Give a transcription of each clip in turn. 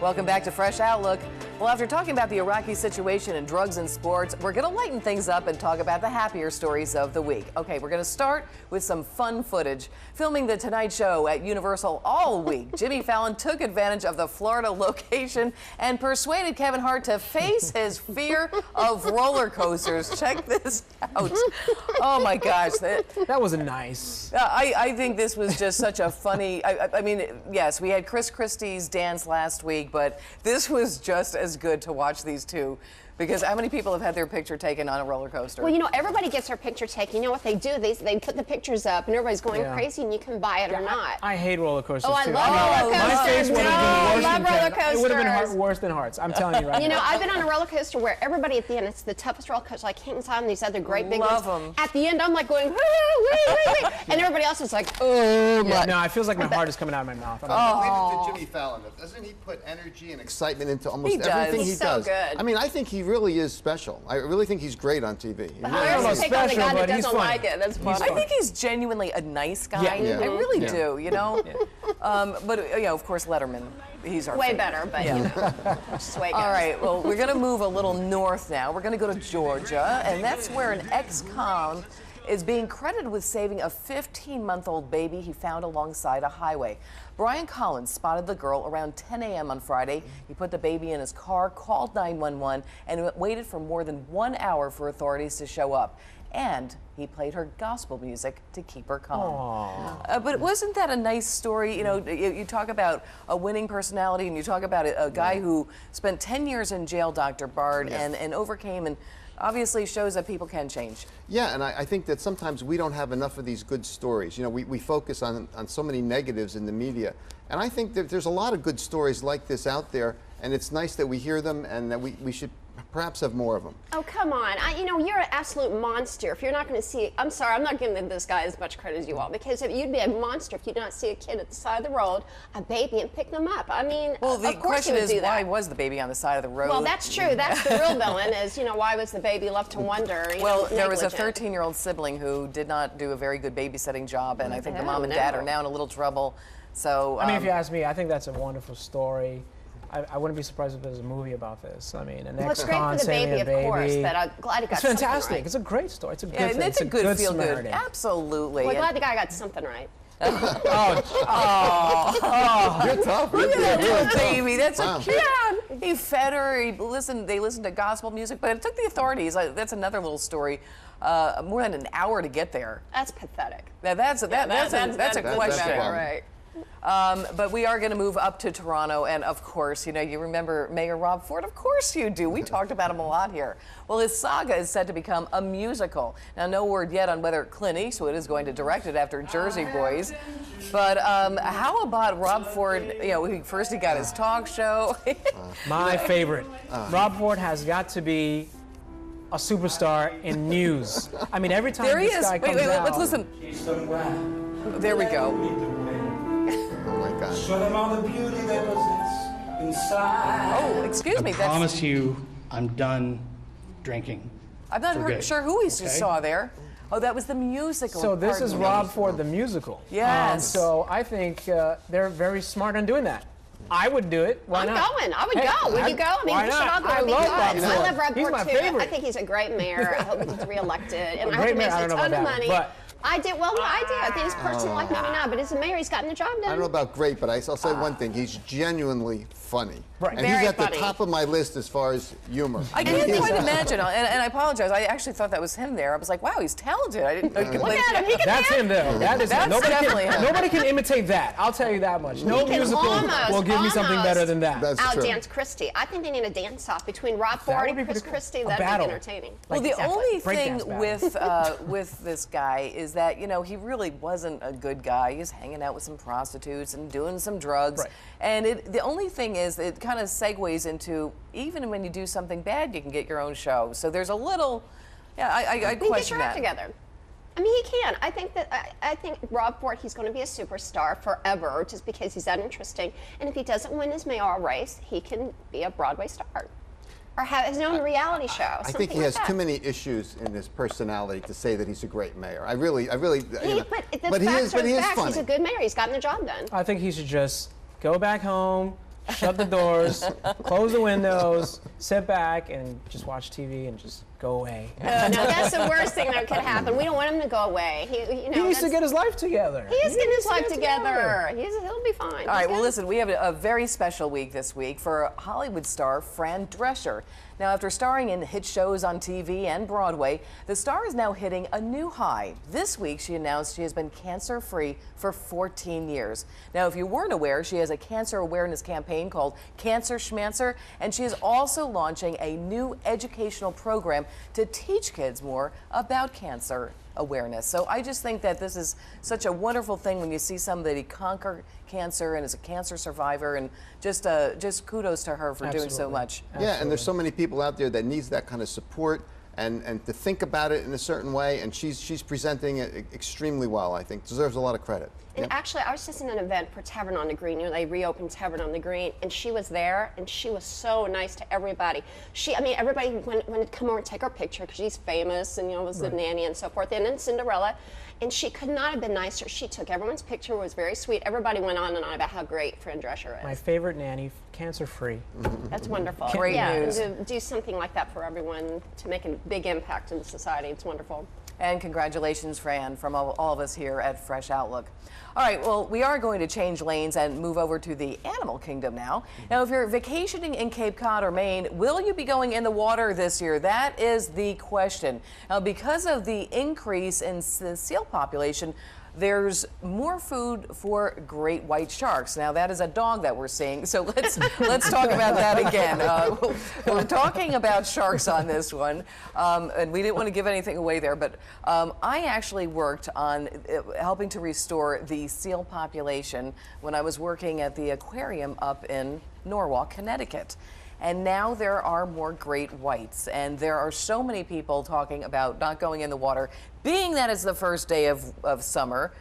Welcome back to Fresh Outlook. Well, after talking about the Iraqi situation and drugs in sports, we're going to lighten things up and talk about the happier stories of the week. Okay, we're going to start with some fun footage. Filming The Tonight Show at Universal all week, Jimmy Fallon took advantage of the Florida location and persuaded Kevin Hart to face his fear of roller coasters. Check this out. Oh my gosh. That was nice. I think this was just such a funny, I mean, yes, we had Chris Christie's dance last week, but this was just as good to watch these two. Because how many people have had their picture taken on a roller coaster? Well, you know, everybody gets their picture taken. You know what they do? They put the pictures up, and everybody's going crazy, and you can buy it or not. I hate roller coasters, too. I love roller coasters. My face would have been worse than roller coasters. It would have been worse than Hart's. I'm telling you right now. You know, I've been on a roller coaster where everybody at the end, it's the toughest roller coaster. Like King Simon, these other great big ones. Love them. At the end, I'm like going, woo, woo, woo, and everybody else is like, oh my. No, it feels like my heart is coming out of my mouth. Leave it to Jimmy Fallon. Doesn't he put energy and excitement into almost everything he does? So good. I mean, I think he really is special. I really think he's great on TV. But I always take on the guy that doesn't like it. That's funny. I think he's genuinely a nice guy. Yeah. I really do, you know? But, you know, of course, Letterman, he's our favorite. Better, but, you know, just way All right, well, we're going to move a little north now. We're going to go to Georgia, and that's where an ex-con is being credited with saving a 15-month-old baby he found alongside a highway. Brian Collins spotted the girl around 10 a.m. on Friday. He put the baby in his car, called 911, and waited for more than 1 hour for authorities to show up. And he played her gospel music to keep her calm. But wasn't that a nice story? You know, you talk about a winning personality, and you talk about a guy who spent 10 years in jail, Dr. Bard, and overcame and obviously shows that people can change. Yeah, and I think that sometimes we don't have enough of these good stories. You know, we focus on so many negatives in the media. And I think that there's a lot of good stories like this out there, and it's nice that we hear them and that we should perhaps have more of them. Oh, come on. You know, you're an absolute monster if you're not going to see, I'm sorry, I'm not giving this guy as much credit as you all, because you'd be a monster if you did not see a kid at the side of the road, a baby, and pick them up. I mean, well, the of course question you would is, do that. why was the baby on the side of the road? Well, that's true. That's the real villain is, you know, why was the baby left to wonder? Well, there was a 13-year-old sibling who did not do a very good babysitting job, and I think the mom and dad are now in a little trouble. So, I mean, if you ask me, I think that's a wonderful story. I wouldn't be surprised if there's a movie about this. I mean, an ex-con saving a baby. Of course, but I'm glad he got something right. It's fantastic. Right. It's a great story. It's a good thing. It's a good feel Samaritan. good. Absolutely. Well, I'm glad the guy got something right. You're tough. Look at that little baby. That's a kid. He fed her. They listened to gospel music, but it took the authorities. That's another little story. More than an hour to get there. That's pathetic. Now that's a question. Right. But we are going to move up to Toronto, and of course, you know, you remember Mayor Rob Ford? Of course you do. We talked about him a lot here. Well, his saga is set to become a musical. Now, no word yet on whether Clint Eastwood is going to direct it after Jersey Boys. But how about Rob Ford? You know, first he got his talk show. My favorite. Rob Ford has got to be a superstar in news. I mean, every time this guy comes out. Let's listen. There we go. Show them all the beauty that was inside. Oh, excuse me. I promise you, I'm done drinking. I'm not sure who we saw there. Oh, that was the musical. So this is Rob Ford, the musical. Yes. So I think they're very smart on doing that. I would do it. Why not? I'm going. I would go. Would you go? I mean, why we should all not? go. I love Rob Ford. I love Rob Ford, He's my too. favorite. I think he's a great mayor. I hope he gets reelected. And I hope he Great mayor, makes I a don't know ton about of that, money. but I do. Well, no, I do. I think his personal life, maybe not. But as a mayor, he's gotten the job done. I don't know about great, but I'll say one thing. He's genuinely funny. Right. And Very he's at funny. the top of my list as far as humor. I can't quite imagine, and I apologize. I actually thought that was him there. I was like, wow, he's talented. I didn't know he could play. Look at him. He can that's dance. him, though. That is That's definitely him. Nobody can imitate that. I'll tell you that much. No He can musical will give me something better than that. That's true. Outdance Christie. I think they need a dance-off between Rob Ford and Chris Christie. That'd be entertaining. Well, the Exactly. only Breakdance thing battle. with this guy is that, you know, he really wasn't a good guy. He's hanging out with some prostitutes and doing some drugs. Right. And the only thing is, it kind of segues into, even when you do something bad, you can get your own show. So there's a little, I question that. Get your act together. I mean, he can. I think Rob Ford, he's going to be a superstar forever just because he's that interesting. And if he doesn't win his mayoral race, he can be a Broadway star. Or have his own reality show. I think he has too many issues in his personality to say that he's a great mayor. I really, you know, but he is funny. He's a good mayor. He's gotten the job done. I think he should just go back home, shut the doors, close the windows, sit back, and just watch TV and just go away. No, that's the worst thing that could happen. We don't want him to go away. He needs to get his life together. He is getting his life together. He'll be fine. All right, well, listen, we have a very special week this week for Hollywood star Fran Drescher. Now, after starring in hit shows on TV and Broadway, the star is now hitting a new high. This week, she announced she has been cancer-free for 14 years. Now, if you weren't aware, she has a cancer awareness campaign called Cancer Schmancer, and she is also launching a new educational program to teach kids more about cancer awareness. So I just think that this is such a wonderful thing when you see somebody conquer cancer and is a cancer survivor, and just kudos to her for doing so much. Yeah, and there's so many people out there that needs that kind of support and to think about it in a certain way, and she's presenting it extremely well. I think deserves a lot of credit. And actually, I was just in an event for Tavern on the Green. You know, they reopened Tavern on the Green, and she was there, and she was so nice to everybody. I mean, everybody wanted to come over and take her picture because she's famous, and was the nanny and so forth. And then Cinderella, and she could not have been nicer. She took everyone's picture, was very sweet. Everybody went on and on about how great Fran Drescher is. My favorite nanny, cancer-free. That's wonderful. Great news. And to do something like that for everyone to make a big impact in society, it's wonderful. And congratulations, Fran, from all of us here at Fresh Outlook. All right, well, we are going to change lanes and move over to the animal kingdom now. Now, if you're vacationing in Cape Cod or Maine, will you be going in the water this year? That is the question. Now, because of the increase in the seal population, there's more food for great white sharks. Now, that is a dog that we're seeing, so let's talk about that again. We're talking about sharks on this one, and we didn't want to give anything away there, but I actually worked on helping to restore the seal population when I was working at the aquarium up in Norwalk, Connecticut. And now there are more great whites, and there are so many people talking about not going in the water. Being that it's the first day of summer,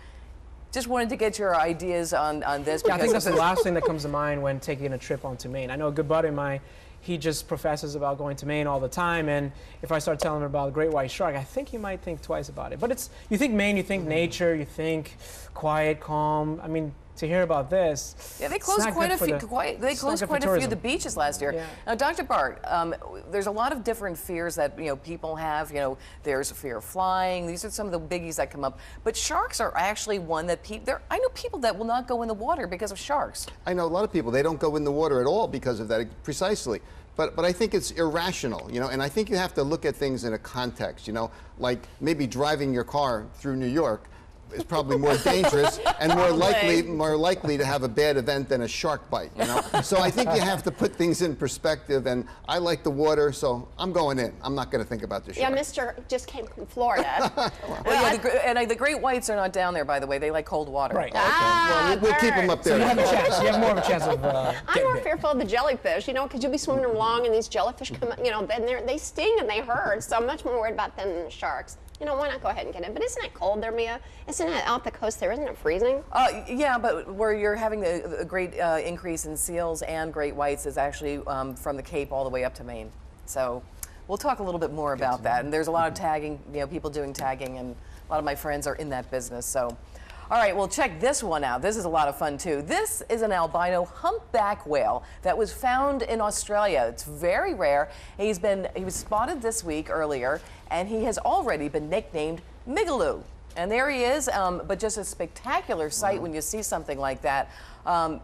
just wanted to get your ideas on this. Yeah, I think that's the last thing that comes to mind when taking a trip onto Maine. I know a good buddy of mine, he just professes about going to Maine all the time, and if I start telling him about a great white shark, I think he might think twice about it. But you think Maine, you think nature, you think quiet, calm. I mean, to hear about this, yeah, they closed quite a few of the beaches last year. Yeah. Now, Dr. Bart, there's a lot of different fears that people have. There's a fear of flying. These are some of the biggies that come up. But sharks are actually one that I know people that will not go in the water because of sharks. I know a lot of people, they don't go in the water at all because of that, precisely. But I think it's irrational, and I think you have to look at things in a context, like maybe driving your car through New York is probably more dangerous and more likely to have a bad event than a shark bite, So I think you have to put things in perspective, and I like the water, so I'm going in. I'm not going to think about the shark. Yeah, Mr. just came from Florida. The great whites are not down there, by the way. They like cold water. Right. Okay. Well, we'll keep them up there. So you have a chance. You have more of a chance of I'm more fearful of the jellyfish, because you'll be swimming along and these jellyfish come, then they sting and they hurt. So I'm much more worried about them than the sharks. Why not go ahead and get it? But isn't it cold there, Mia? Isn't it out the coast there? Isn't it freezing? Yeah, but where you're having a great increase in seals and great whites is actually from the Cape all the way up to Maine. So we'll talk a little bit more about that. And there's a lot of tagging, people doing tagging, and a lot of my friends are in that business. So, all right, well, check this one out. This is a lot of fun, too. This is an albino humpback whale that was found in Australia. It's very rare. He was spotted this week earlier, and he has already been nicknamed Migaloo. And there he is, but just a spectacular sight when you see something like that.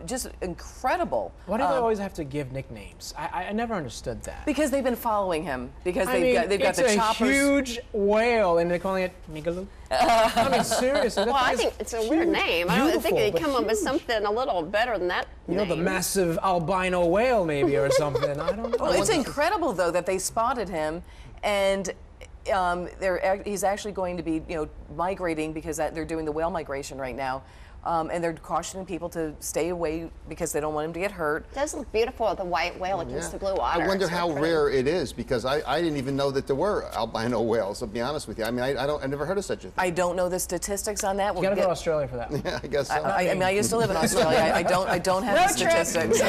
Just incredible. Why do they always have to give nicknames? I never understood that. Because they've been following him. Because they've got the choppers. It's a huge whale, and they're calling it Migaloo. I mean, seriously. Well, I think it's a weird name. I think they come up with something a little better than that. The massive albino whale, maybe, or something. I don't know. Well, it's incredible, though, that they spotted him, and he's actually going to be, migrating because they're doing the whale migration right now. And they're cautioning people to stay away because they don't want him to get hurt. It does look beautiful, the white whale against the blue water. I wonder how rare it is, because I didn't even know that there were albino whales, to be honest with you. I mean, I never heard of such a thing. I don't know the statistics on that. You gotta go to Australia for that. Yeah, I guess so. I used to live in Australia. I don't have the statistics.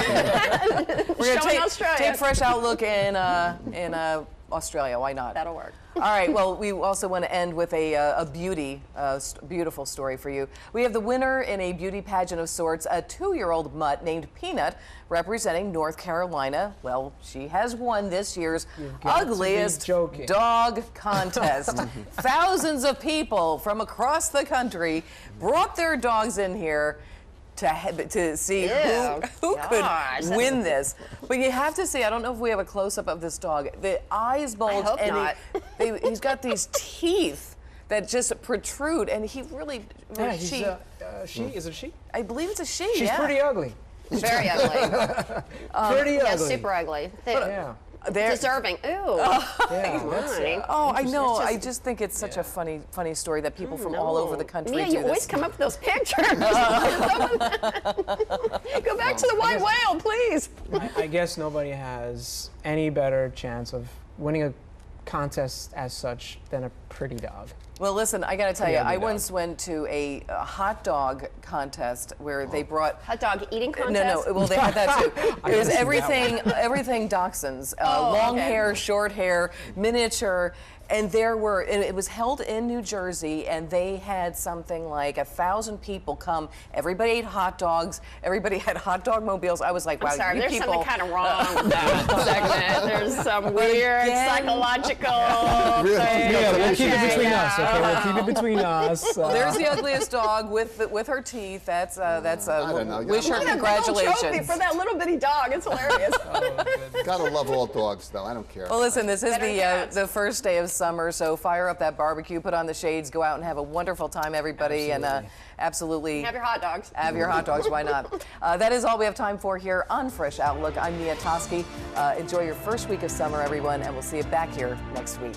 We're gonna take Fresh Outlook in Australia. Why not? That'll work. All right. Well, we also want to end with a beautiful story for you. We have the winner in a beauty pageant of sorts, a 2-year-old mutt named Peanut, representing North Carolina. Well, she has won this year's Ugliest Dog Contest. Thousands of people from across the country brought their dogs in here to see who could win this. But you have to see, I don't know if we have a close-up of this dog. The eyes bulge, I hope and he's got these teeth that just protrude, and he really, Yeah, she, is it she? I believe it's a she, She's pretty ugly. Very ugly. Pretty Yeah, ugly. super ugly. Yeah. Deserving. Ooh. Yeah, that's Oh, I know. I just think it's such a funny story that people from all over the country Mia, do you this. always come up with those pictures. Go back to the white whale, please. I guess nobody has any better chance of winning a contest as such than a pretty dog. Well, listen, I got to tell you, Yeah, I good once dog. went to a hot dog contest where they brought. Hot dog eating contest? No, well, they had that too. It was haven't seen that everything dachshunds, long hair, short hair, miniature. And it was held in New Jersey, and they had something like 1,000 people come. Everybody ate hot dogs. Everybody had hot dog mobiles. I was like, wow, I'm sorry, you there's people. something kind of wrong with that segment. There's some weird psychological thing. Yeah, we'll keep it between Yeah. us, okay? We'll keep it between us. There's the ugliest dog with her teeth. That's don't know. wish her Look at that little trophy congratulations. for that little bitty dog. It's hilarious. Gotta love all dogs, though. I don't care. Well, listen, this is Better cats. the first day of summer, so fire up that barbecue, put on the shades, go out and have a wonderful time, everybody, and absolutely Have your hot dogs. have your hot dogs. Why not? That is all we have time for here on Fresh Outlook. I'm Mia Toski. Enjoy your first week of summer, everyone, and we'll see you back here next week.